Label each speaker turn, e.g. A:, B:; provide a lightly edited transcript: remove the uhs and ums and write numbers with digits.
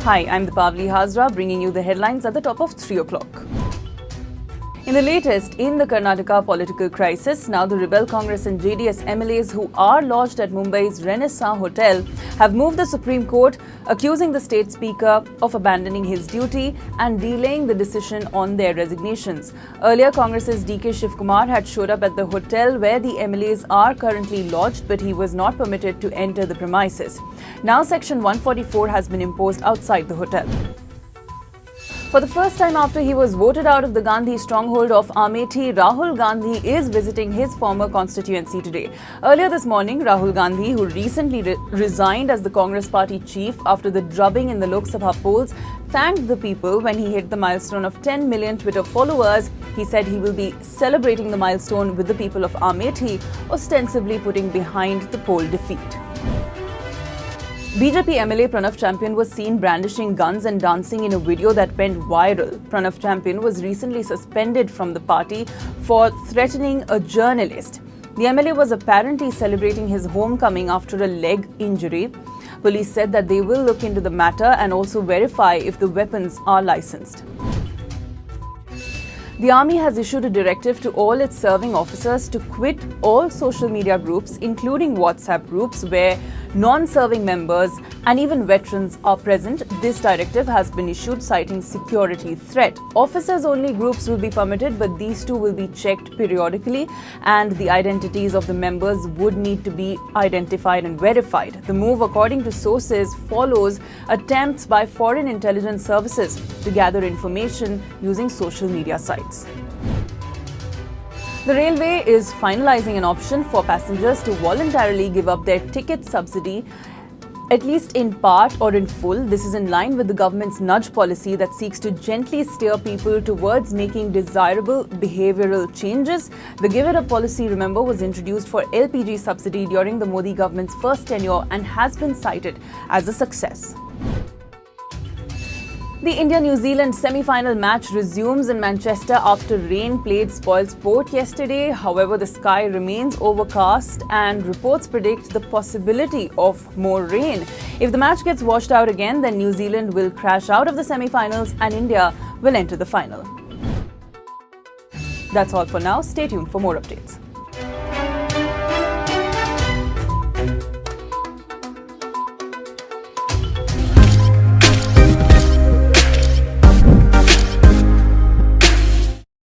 A: Hi, I'm Dipavali Hazra, bringing you the headlines at the top of 3 o'clock. In the latest in the Karnataka political crisis, now the Rebel Congress and JDS MLAs who are lodged at Mumbai's Renaissance Hotel have moved the Supreme Court, accusing the state speaker of abandoning his duty and delaying the decision on their resignations. Earlier, Congress's DK Shivkumar had showed up at the hotel where the MLAs are currently lodged, but he was not permitted to enter the premises. Now, Section 144 has been imposed outside the hotel. For the first time after he was voted out of the Gandhi stronghold of Amethi, Rahul Gandhi is visiting his former constituency today. Earlier this morning, Rahul Gandhi, who recently resigned as the Congress party chief after the drubbing in the Lok Sabha polls, thanked the people when he hit the milestone of 10 million Twitter followers. He said he will be celebrating the milestone with the people of Amethi, ostensibly putting behind the poll defeat. BJP MLA Pranav Champion was seen brandishing guns and dancing in a video that went viral. Pranav Champion was recently suspended from the party for threatening a journalist. The MLA was apparently celebrating his homecoming after a leg injury. Police said that they will look into the matter and also verify if the weapons are licensed. The army has issued a directive to all its serving officers to quit all social media groups, including WhatsApp groups, where non-serving members and even veterans are present. This directive has been issued citing security threat. Officers-only groups will be permitted, but these too will be checked periodically, and the identities of the members would need to be identified and verified. The move, according to sources, follows attempts by foreign intelligence services to gather information using social media sites. The railway is finalizing an option for passengers to voluntarily give up their ticket subsidy, at least in part or in full. This is in line with the government's nudge policy that seeks to gently steer people towards making desirable behavioral changes. The Give It Up policy, remember, was introduced for LPG subsidy during the Modi government's first tenure and has been cited as a success. The India-New Zealand semi-final match resumes in Manchester after rain played spoil sport yesterday. However, the sky remains overcast and reports predict the possibility of more rain. If the match gets washed out again, then New Zealand will crash out of the semi-finals and India will enter the final. That's all for now. Stay tuned for more updates.